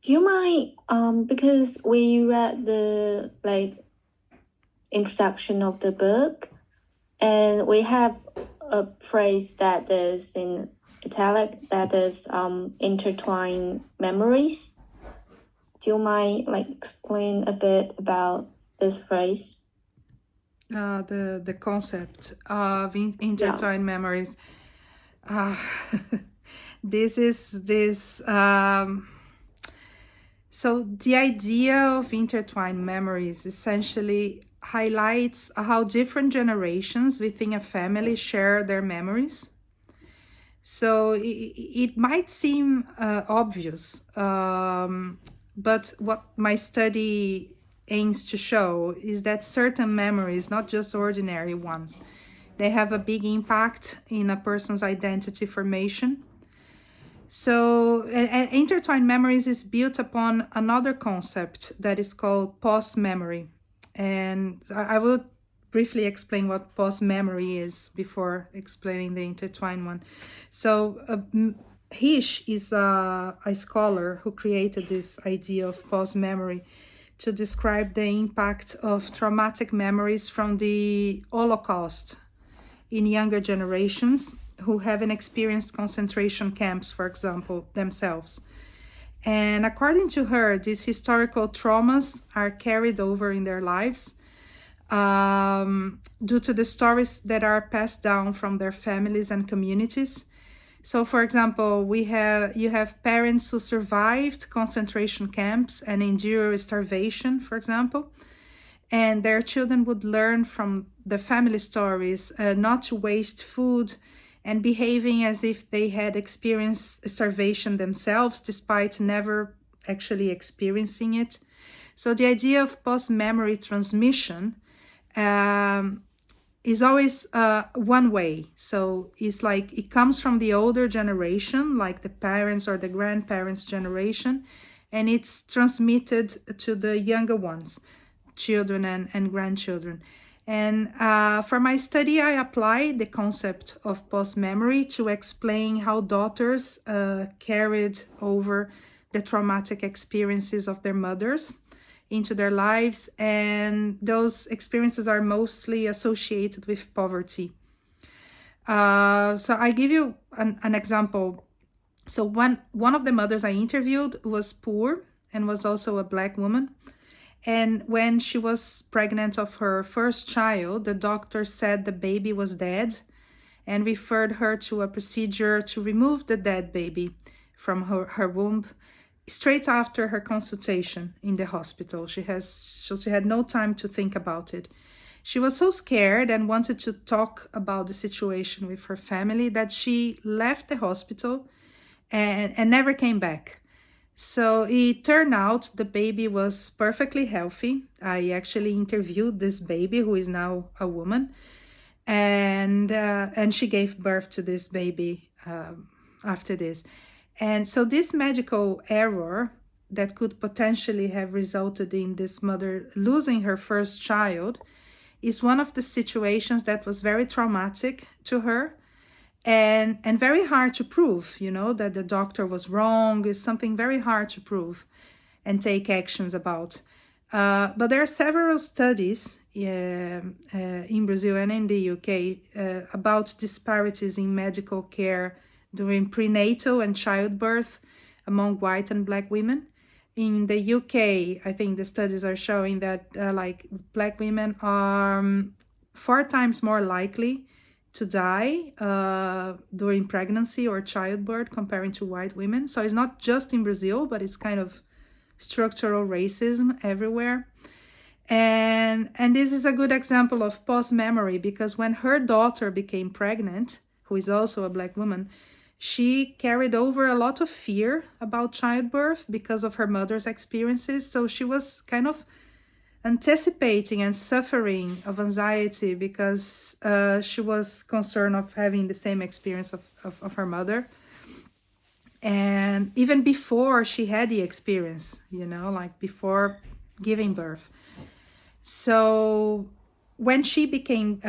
Do you mind, because we read the introduction of the book, and we have a phrase that is in italic that is intertwined memories. Do you mind explain a bit about this phrase? The concept of intertwined memories. Uh, so the idea of intertwined memories essentially highlights how different generations within a family share their memories. So it might seem obvious, but what my study aims to show is that certain memories, not just ordinary ones, they have a big impact in a person's identity formation. So intertwined memories is built upon another concept that is called post-memory. And I will briefly explain what post-memory is before explaining the intertwined one. So Hish is a scholar who created this idea of post-memory to describe the impact of traumatic memories from the Holocaust in younger generations who haven't experienced concentration camps, for example, themselves. And according to her, these historical traumas are carried over in their lives due to the stories that are passed down from their families and communities. So, for example, you have parents who survived concentration camps and endure starvation, for example, and their children would learn from the family stories not to waste food and behaving as if they had experienced starvation themselves, despite never actually experiencing it. So the idea of post-memory transmission is always one way. So it's like it comes from the older generation, like the parents or the grandparents' generation, and it's transmitted to the younger ones, children and grandchildren. And for my study, I applied the concept of post-memory to explain how daughters carried over the traumatic experiences of their mothers into their lives. And those experiences are mostly associated with poverty. So I give you an example. So one of the mothers I interviewed was poor and was also a Black woman. And when she was pregnant of her first child, the doctor said the baby was dead and referred her to a procedure to remove the dead baby from her womb straight after her consultation in the hospital. She had no time to think about it. She was so scared and wanted to talk about the situation with her family that she left the hospital and never came back. So it turned out the baby was perfectly healthy. I actually interviewed this baby, who is now a woman, and she gave birth to this baby after this. And so this medical error that could potentially have resulted in this mother losing her first child is one of the situations that was very traumatic to her and very hard to prove. That the doctor was wrong is something very hard to prove and take actions about. But there are several studies in Brazil and in the UK about disparities in medical care during prenatal and childbirth among white and Black women. In the UK, I think the studies are showing that Black women are 4 times more likely to die during pregnancy or childbirth comparing to white women. So it's not just in Brazil, but it's kind of structural racism everywhere. And this is a good example of post-memory, because when her daughter became pregnant, who is also a Black woman, she carried over a lot of fear about childbirth because of her mother's experiences. So she was kind of anticipating and suffering of anxiety because she was concerned of having the same experience of her mother. And even before she had the experience, before giving birth. So when she became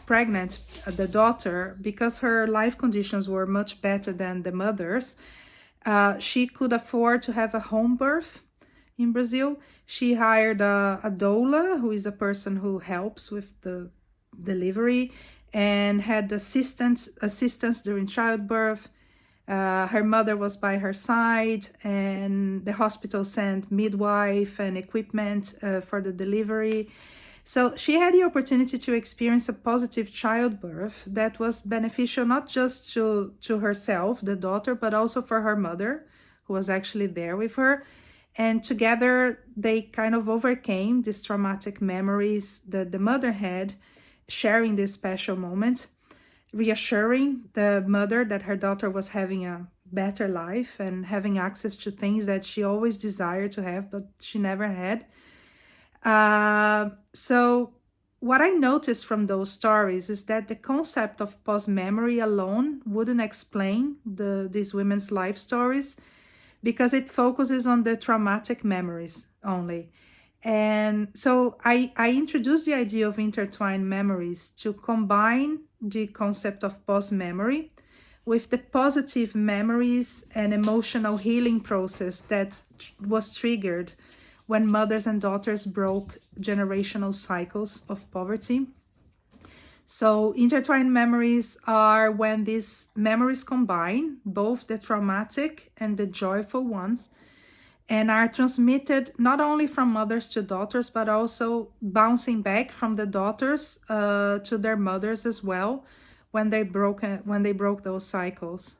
pregnant, the daughter, because her life conditions were much better than the mother's, She could afford to have a home birth in Brazil. She hired a doula, who is a person who helps with the delivery, and had assistance during childbirth. Her mother was by her side, and the hospital sent midwife and equipment for the delivery. So she had the opportunity to experience a positive childbirth that was beneficial not just to herself, the daughter, but also for her mother, who was actually there with her. And together they kind of overcame these traumatic memories that the mother had, sharing this special moment, reassuring the mother that her daughter was having a better life and having access to things that she always desired to have, but she never had. So what I noticed from those stories is that the concept of post-memory alone wouldn't explain these women's life stories, because it focuses on the traumatic memories only. And so I introduced the idea of intertwined memories to combine the concept of post-memory with the positive memories and emotional healing process that was triggered when mothers and daughters broke generational cycles of poverty. So intertwined memories are when these memories combine, both the traumatic and the joyful ones, and are transmitted not only from mothers to daughters, but also bouncing back from the daughters to their mothers as well when they broke those cycles.